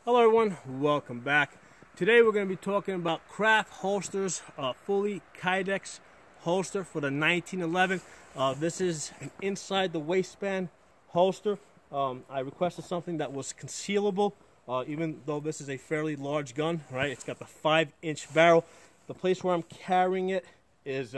Hello everyone, welcome back. Today we're going to be talking about Craft Holsters fully Kydex holster for the 1911. This is an inside the waistband holster. I requested something that was concealable, even though this is a fairly large gun, right? It's got the 5-inch barrel. The place where I'm carrying it is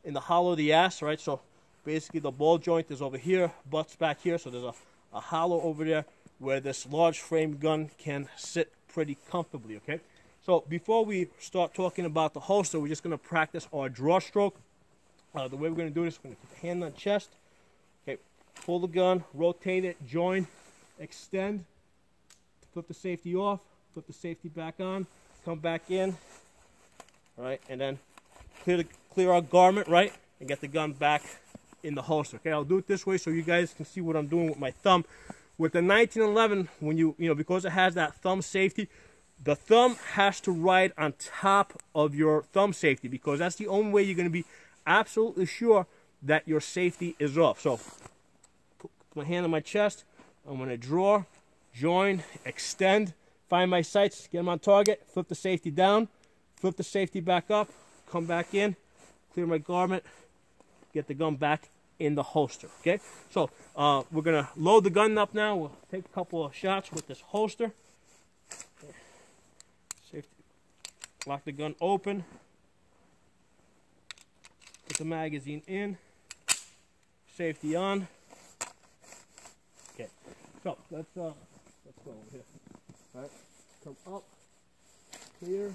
in the hollow of the ass, right? So basically the ball joint is over here, butt's back here, so there's a hollow over there where this large frame gun can sit pretty comfortably, okay? So before we start talking about the holster, we're just going to practice our draw stroke. The way we're going to do this, we're going to put the hand on the chest, okay, pull the gun, rotate it, join, extend, flip the safety off, flip the safety back on, come back in, all right, and then clear our garment, right, and get the gun back in the holster, okay? I'll do it this way so you guys can see what I'm doing with my thumb. With the 1911, when you know, because it has that thumb safety, the thumb has to ride on top of your thumb safety because that's the only way you're going to be absolutely sure that your safety is off. So, put my hand on my chest. I'm going to draw, join, extend, find my sights, get them on target, flip the safety down, flip the safety back up, come back in, clear my garment, get the gun back in the holster, okay? So we're gonna load the gun up now. We'll take a couple of shots with this holster. Safety. Lock the gun open. Put the magazine in. Safety on. Okay. So let's go over here. All right. Come up. Clear.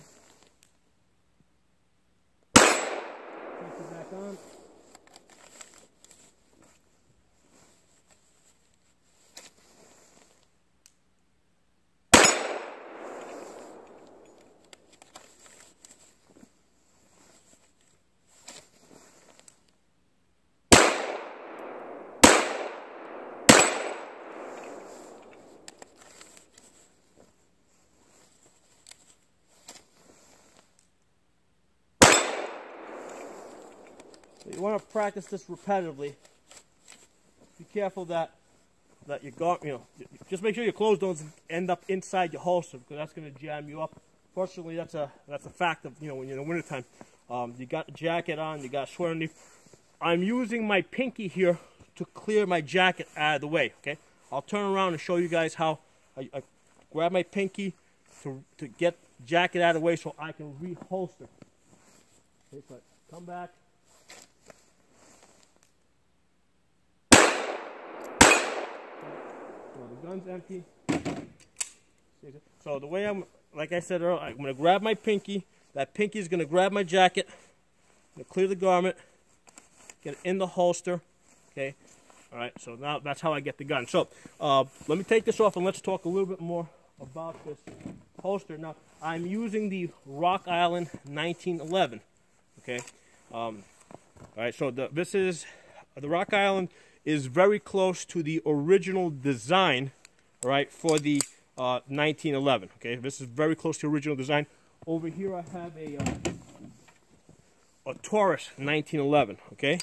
Safety back on. You want to practice this repetitively. Be careful that your guard, just make sure your clothes don't end up inside your holster because that's going to jam you up. Fortunately, that's a fact of when you're in the wintertime. You got a jacket on, you got a sweater underneath. I'm using my pinky here to clear my jacket out of the way. Okay, I'll turn around and show you guys how I grab my pinky to get the jacket out of the way so I can reholster. Okay, so come back. The gun's empty. So the way like I said earlier, I'm going to grab my pinky. That pinky is going to grab my jacket. I'm going to clear the garment. Get it in the holster. Okay. All right. So now that's how I get the gun. So let me take this off and let's talk a little bit more about this holster. Now I'm using the Rock Island 1911. Okay. All right. So this is the Rock Island. Is very close to the original design, right, for the 1911. Okay, this is very close to the original design. Over here I have a Taurus 1911. Okay,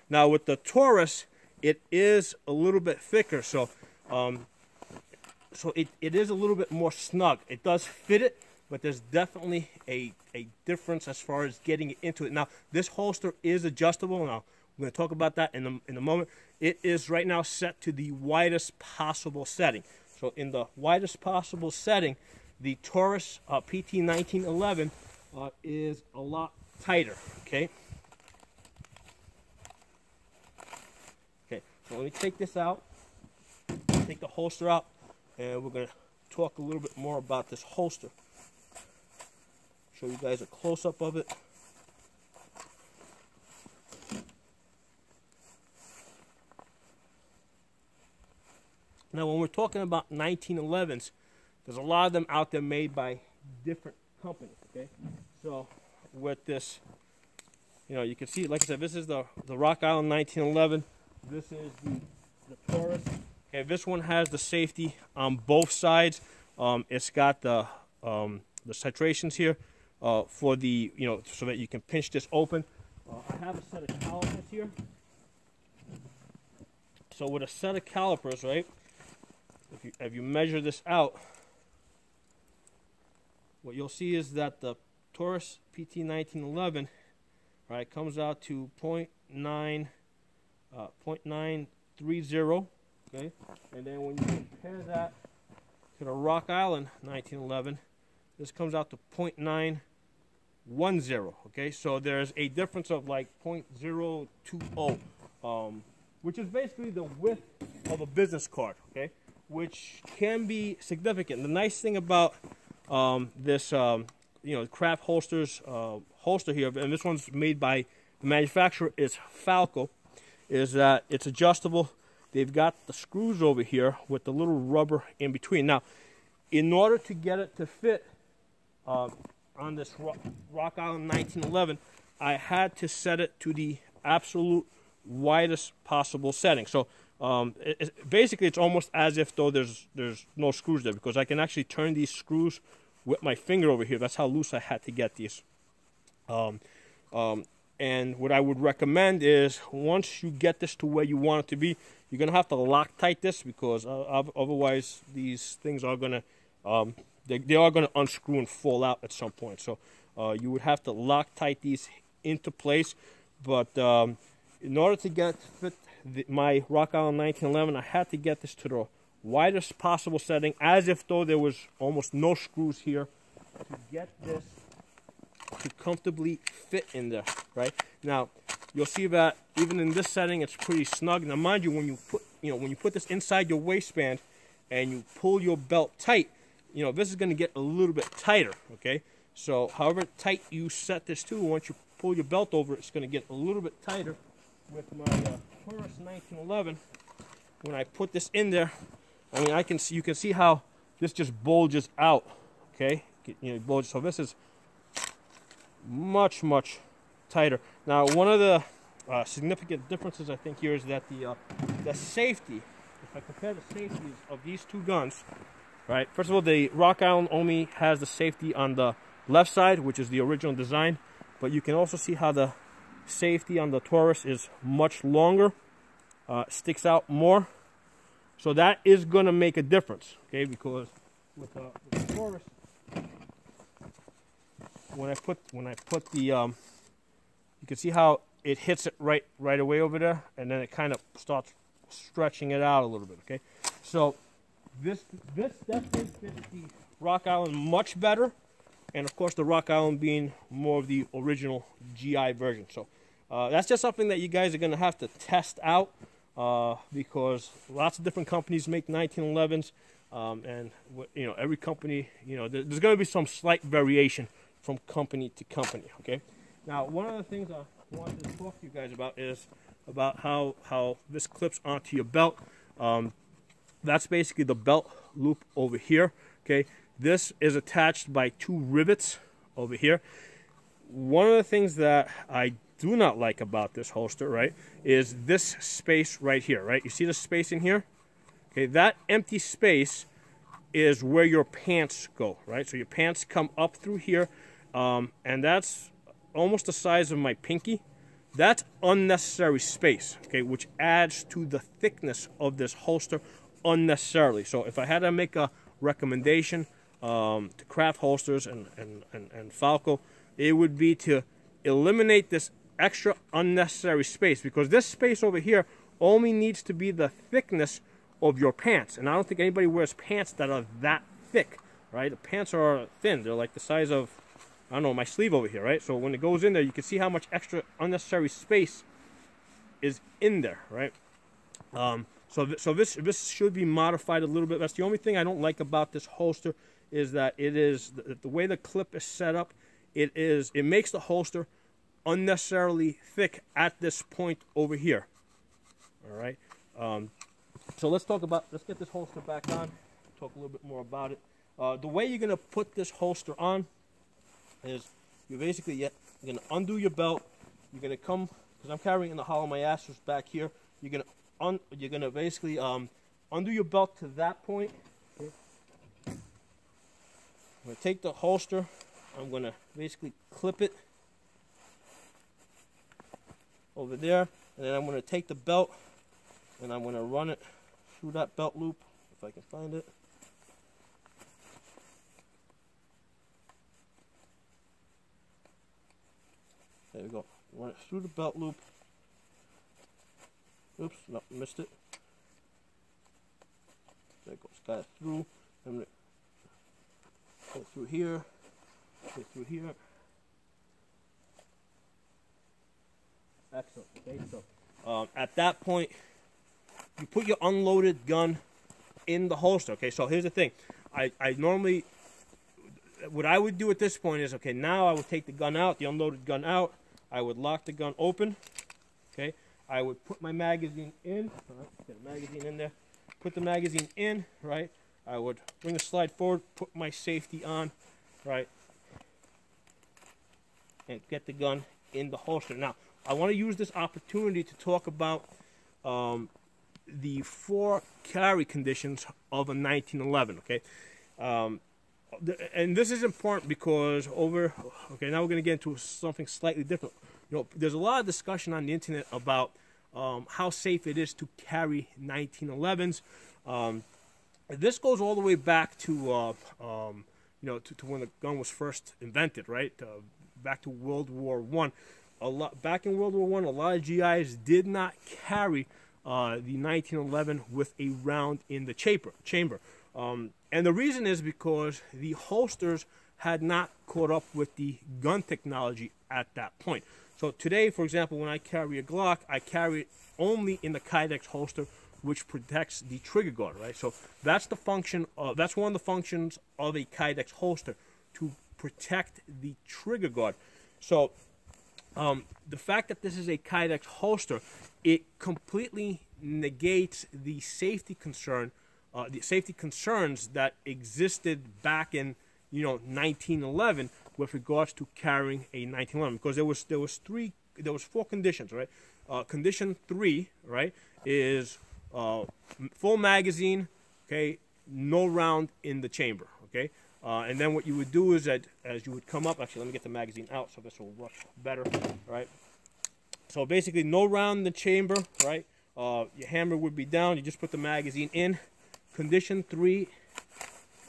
Now with the Taurus, it is a little bit thicker, so it is a little bit more snug. It does fit it, but there's definitely a difference as far as getting it into it. Now this holster is adjustable. Now we're going to talk about that in a moment. It is right now set to the widest possible setting. So in the widest possible setting, the Taurus PT 1911 is a lot tighter. Okay. So let me take this out. Take the holster out, and we're going to talk a little bit more about this holster. Show you guys a close-up of it. Now, when we're talking about 1911s, there's a lot of them out there made by different companies, okay? So, with this, you can see, like I said, this is the Rock Island 1911. This is the Taurus. Okay, this one has the safety on both sides. It's got the citrations here for the, so that you can pinch this open. I have a set of calipers here. So with a set of calipers, right, if you measure this out, what you'll see is that the Taurus PT 1911, right, comes out to 0.930, okay, and then when you compare that to the Rock Island 1911, this comes out to 0.910, okay, so there's a difference of like 0.020, which is basically the width of a business card, okay, which can be significant. The nice thing about this, Craft Holsters holster here, and this one's made by the manufacturer is Falco, is that it's adjustable. They've got the screws over here with the little rubber in between. Now, in order to get it to fit on this Rock Island 1911, I had to set it to the absolute widest possible setting. So basically, it's almost as if though there's no screws there, because I can actually turn these screws with my finger over here. That's how loose I had to get these. And what I would recommend is, once you get this to where you want it to be, you're going to have to Loctite this, because otherwise these things are going to, they are going to unscrew and fall out at some point. So you would have to Loctite these into place. But in order to get fit my Rock Island 1911, I had to get this to the widest possible setting, as if though there was almost no screws here, to get this to comfortably fit in there. Right now, you'll see that even in this setting, it's pretty snug. Now, mind you, when you put this inside your waistband and you pull your belt tight, this is going to get a little bit tighter. Okay, so however tight you set this to, once you pull your belt over, it's going to get a little bit tighter. With my Taurus 1911, when I put this in there, I mean, you can see how this just bulges out. Okay, bulges. So this is much tighter. Now, one of the significant differences I think here is that the safety. If I compare the safeties of these two guns, right? First of all, the Rock Island only has the safety on the left side, which is the original design, but you can also see how the safety on the Taurus is much longer, sticks out more, so that is going to make a difference, okay? Because with the Taurus, when I put the, you can see how it hits it right away over there, and then it kind of starts stretching it out a little bit, okay? So this definitely fits the Rock Island much better, and of course the Rock Island being more of the original GI version. So that's just something that you guys are going to have to test out, because lots of different companies make 1911s, and every company, there's going to be some slight variation from company to company. Okay. Now, one of the things I wanted to talk to you guys about is about how this clips onto your belt. That's basically the belt loop over here. Okay. This is attached by two rivets over here. One of the things that I do not like about this holster, right, is this space right here, right? You see the space in here? Okay, that empty space is where your pants go, right? So your pants come up through here, and that's almost the size of my pinky. That's unnecessary space, okay, which adds to the thickness of this holster unnecessarily. So if I had to make a recommendation to Craft Holsters and Falco, it would be to eliminate this extra unnecessary space, because this space over here only needs to be the thickness of your pants, and I don't think anybody wears pants that are that thick, right? The pants are thin. They're like the size of, I don't know, my sleeve over here, right? So when it goes in there, you can see how much extra unnecessary space is in there, right? So this should be modified a little bit. That's the only thing I don't like about this holster, is that it is the way the clip is set up. It makes the holster unnecessarily thick at this point over here. All right. So let's get this holster back on. Talk a little bit more about it. The way you're gonna put this holster on is you're gonna undo your belt. You're gonna come, because I'm carrying in the hollow of my ass back here. You're gonna basically undo your belt to that point. Okay. I'm gonna take the holster. I'm gonna basically clip it over there, and then I'm going to take the belt and I'm going to run it through that belt loop, if I can find it. we go. Run it through the belt loop. Oops, no, missed it. There it goes. Got it through. I'm gonna go through here. Go through here. Excellent. Okay, so at that point, you put your unloaded gun in the holster. Okay, so here's the thing. I normally, what I would do at this point is, okay, now I would take the gun out, the unloaded gun out. I would lock the gun open. Okay, I would put my magazine in. Get the magazine in there. Put the magazine in. Right. I would bring the slide forward. Put my safety on. Right. And get the gun in the holster. Now, I want to use this opportunity to talk about the 4 carry conditions of a 1911. Okay. And this is important because now we're going to get into something slightly different. You know, there's a lot of discussion on the internet about how safe it is to carry 1911s. This goes all the way back to to when the gun was first invented, right? Back to World War I. Back in World War I, a lot of GIs did not carry the 1911 with a round in the chamber. And the reason is because the holsters had not caught up with the gun technology at that point. So today, for example, when I carry a Glock, I carry it only in the Kydex holster, which protects the trigger guard, right? So that's the function. That's one of the functions of a Kydex holster, to protect the trigger guard. So the fact that this is a Kydex holster, it completely negates the safety concern. The safety concerns that existed back in 1911 with regards to carrying a 1911, because there was 4 conditions, right? Condition 3, right, is full magazine, okay, no round in the chamber, okay. And then what you would do is that as you would come up, actually let me get the magazine out so this will work better, right? So basically no round in the chamber, right? Your hammer would be down. You just put the magazine in. Condition 3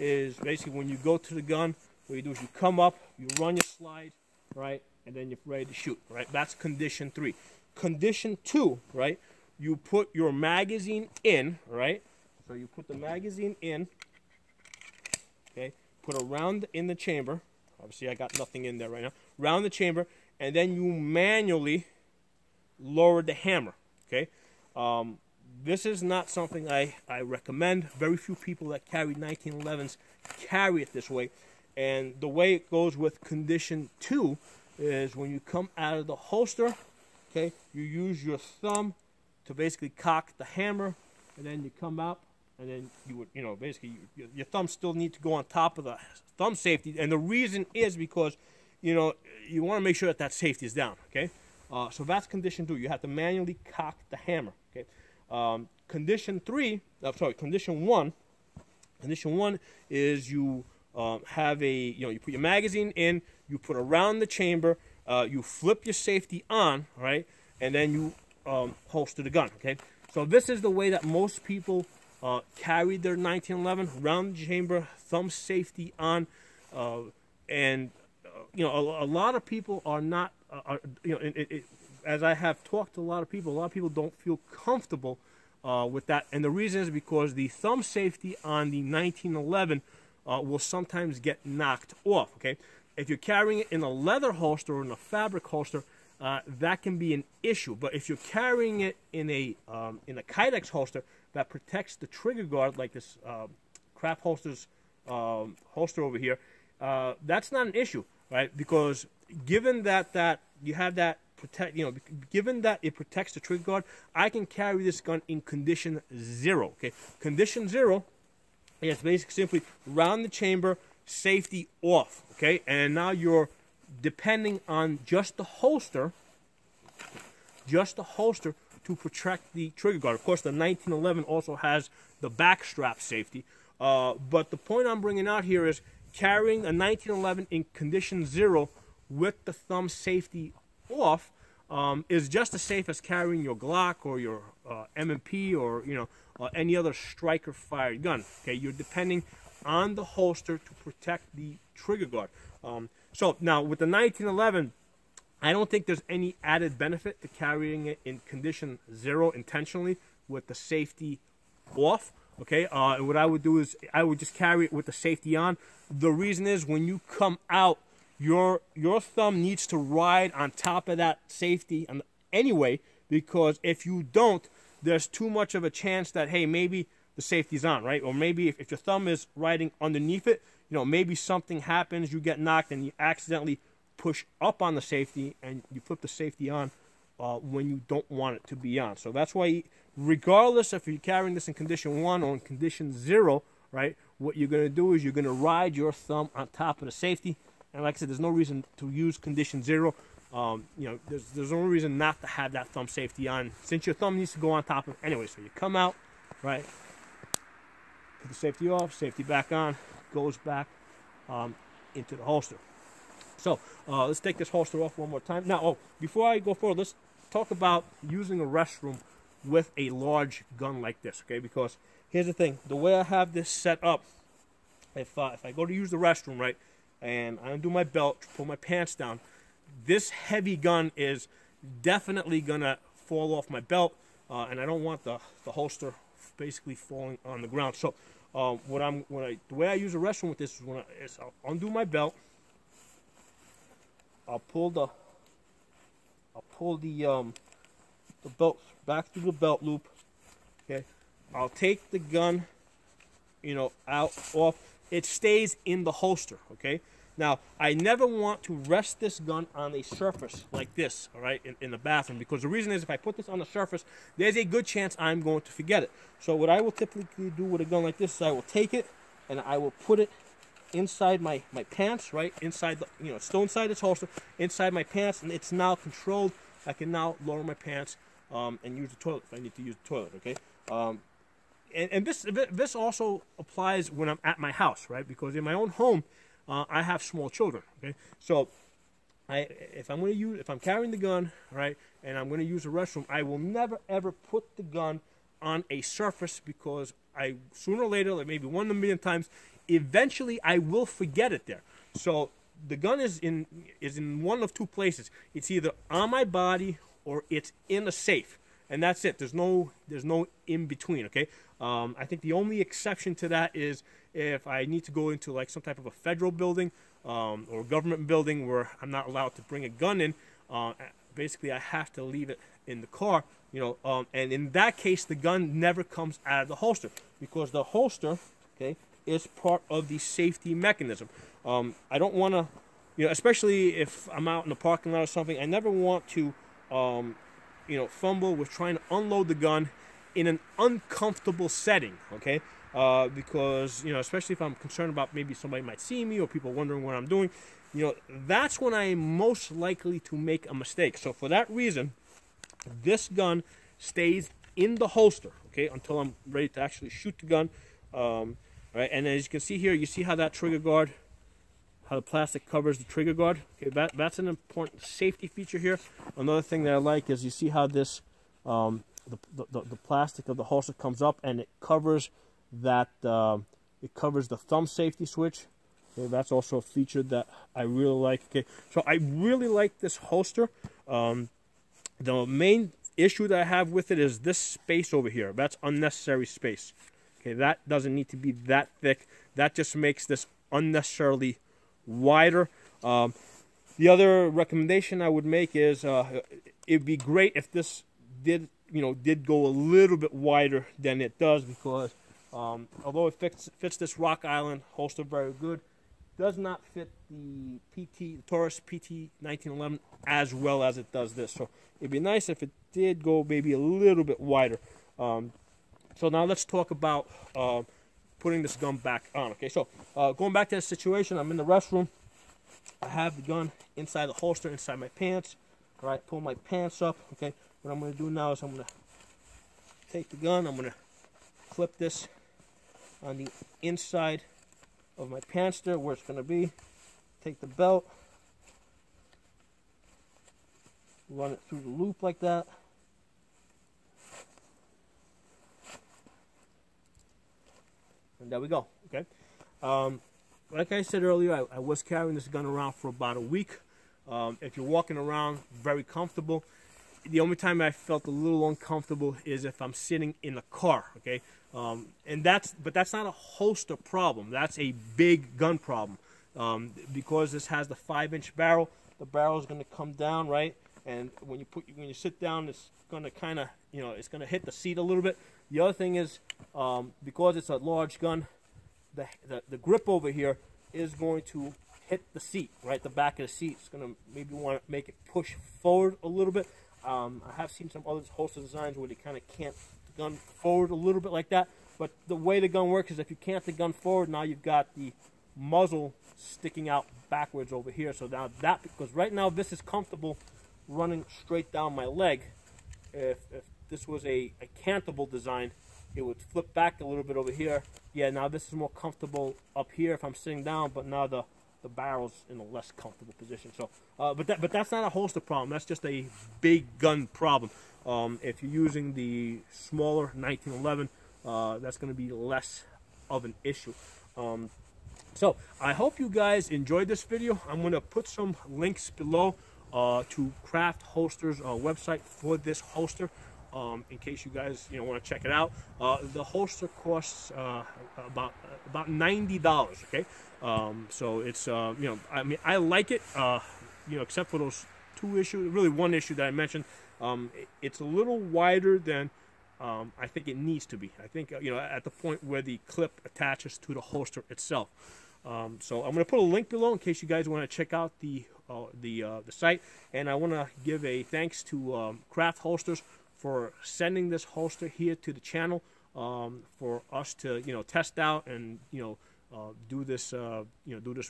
is basically when you go to the gun, what you do is you come up, you run your slide, right, and then you're ready to shoot, right? That's condition 3. Condition 2, right, you put your magazine in, right? So you put the magazine in, okay, put a round in the chamber. Obviously, I got nothing in there right now. Round the chamber, and then you manually lower the hammer, okay? This is not something I recommend. Very few people that carry 1911s carry it this way. And the way it goes with condition 2 is when you come out of the holster, okay, you use your thumb to basically cock the hammer, and then you come out, and then you would, basically your thumb still needs to go on top of the thumb safety. And the reason is because, you want to make sure that safety is down, okay? So that's condition 2. You have to manually cock the hammer, okay? Condition 1. Condition 1 is you have you put your magazine in, you put around the chamber, you flip your safety on, right, and then you holster the gun. Okay, so this is the way that most people carry their 1911, round the chamber, thumb safety on, and a lot of people are not. As I have talked to a lot of people don't feel comfortable with that, and the reason is because the thumb safety on the 1911 will sometimes get knocked off. Okay, if you're carrying it in a leather holster or in a fabric holster, that can be an issue. But if you're carrying it in a Kydex holster that protects the trigger guard, like this Craft Holsters holster over here, that's not an issue, right? Because given that you have that given that it protects the trigger guard, I can carry this gun in condition 0. Okay, condition 0 is basically simply round the chamber, safety off. Okay, and now you're depending on just the holster to protect the trigger guard. Of course, the 1911 also has the back strap safety. But the point I'm bringing out here is carrying a 1911 in condition 0 with the thumb safety off is just as safe as carrying your Glock or your M&P or any other striker fired gun. Okay, you're depending on the holster to protect the trigger guard. So now with the 1911, I don't think there's any added benefit to carrying it in condition 0 intentionally with the safety off. Okay, and what I would do is I would just carry it with the safety on. The reason is when you come out, your thumb needs to ride on top of that safety anyway, because if you don't, there's too much of a chance that, hey, maybe the safety's on, right? Or maybe if your thumb is riding underneath it, you know, maybe something happens, you get knocked, and you accidentally push up on the safety, and you flip the safety on when you don't want it to be on. So that's why, regardless if you're carrying this in condition 1 or in condition 0, right, what you're going to do is you're going to ride your thumb on top of the safety. And like I said, there's no reason to use condition 0. You know, there's no reason not to have that thumb safety on, since your thumb needs to go on top of it anyway. So you come out, right, put the safety off, safety back on, goes back into the holster. So let's take this holster off one more time. Now, before I go forward, let's talk about using a restroom with a large gun like this, okay? Because here's the thing: the way I have this set up, if I go to use the restroom, right, and I undo my belt, pull my pants down, this heavy gun is definitely gonna fall off my belt, and I don't want the holster basically falling on the ground. So the way I use a restroom with this is I'll undo my belt. I'll pull the belt back through the belt loop. Okay, I'll take the gun, you know, off. It stays in the holster. Okay. Now, I never want to rest this gun on a surface like this, all right, in the bathroom, because the reason is if I put this on the surface, there's a good chance I'm going to forget it. So what I will typically do with a gun like this is I will take it and I will put it inside my pants, right, inside the, you know, it's still inside this holster, inside my pants, and it's now controlled. I can now lower my pants and use the toilet if I need to use the toilet, okay? And this also applies when I'm at my house, right, because in my own home, I have small children, okay? So if I'm carrying the gun, right, and I'm going to use a restroom, I will never ever put the gun on a surface, because sooner or later, like maybe 1 in a million times, eventually I will forget it there. So the gun is in one of two places. It's either on my body or it's in a safe, and that's it. There's no in between, okay? I think the only exception to that is if I need to go into like some type of a federal building or government building where I'm not allowed to bring a gun in. Basically, I have to leave it in the car, you know. And in that case, the gun never comes out of the holster, because the holster, okay, is part of the safety mechanism. I don't want to, you know, especially if I'm out in the parking lot or something, I never want to, you know, fumble with trying to unload the gun in an uncomfortable setting, okay? Because, you know, especially if I'm concerned about maybe somebody might see me or people wondering what I'm doing, you know, that's when I am most likely to make a mistake. So for that reason, this gun stays in the holster, okay, until I'm ready to actually shoot the gun. Right, and as you can see here, you see how that trigger guard, how the plastic covers the trigger guard. Okay, that's an important safety feature here. Another thing that I like is you see how this, the plastic of the holster comes up and it covers that, it covers the thumb safety switch. Okay, that's also a feature that I really like. Okay, so I really like this holster. The main issue that I have with it is this space over here. That's unnecessary space. Okay, that doesn't need to be that thick. That just makes this unnecessarily wider. The other recommendation I would make is it'd be great if this did go a little bit wider than it does, because although it fits this Rock Island holster very good, does not fit the Taurus PT 1911 as well as it does this. So it'd be nice if it did go maybe a little bit wider. So now let's talk about putting this gun back on. Okay, so going back to the situation, I'm in the restroom. I have the gun inside the holster, inside my pants. All right, pull my pants up. Okay, what I'm going to do now is I'm going to take the gun. I'm going to clip this on the inside of my pants there, where it's going to be. Take the belt, run it through the loop like that. And there we go, okay? Like I said earlier, I was carrying this gun around for about a week. If you're walking around, very comfortable. The only time I felt a little uncomfortable is if I'm sitting in a car, okay? But that's not a holster problem. That's a big gun problem. Because this has the 5-inch barrel, the barrel is going to come down, right? And when you sit down, it's going to kind of, it's going to hit the seat a little bit. The other thing is, because it's a large gun, the grip over here is going to hit the seat, right? The back of the seat. It's going to maybe want to make it push forward a little bit. I have seen some other holster designs where they kind of cant the gun forward a little bit like that. But the way the gun works is if you cant the gun forward, now you've got the muzzle sticking out backwards over here. So now because right now this is comfortable running straight down my leg. If this was a cantable design, it would flip back a little bit over here. Yeah, now this is more comfortable up here if I'm sitting down, but now the barrel's in a less comfortable position. So, but that's not a holster problem. That's just a big gun problem. If you're using the smaller 1911, that's going to be less of an issue. So I hope you guys enjoyed this video. I'm going to put some links below to Craft Holsters website for this holster. In case you guys want to check it out. The holster costs about $90. Okay, so it's I mean, I like it. Except for those two issues, really one issue that I mentioned. It's a little wider than I think it needs to be. I think at the point where the clip attaches to the holster itself. So I'm going to put a link below in case you guys want to check out the site. And I want to give a thanks to Craft Holsters for sending this holster here to the channel for us to test out and do this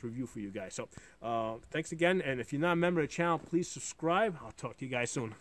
review for you guys. So thanks again, and if you're not a member of the channel, please subscribe. I'll talk to you guys soon.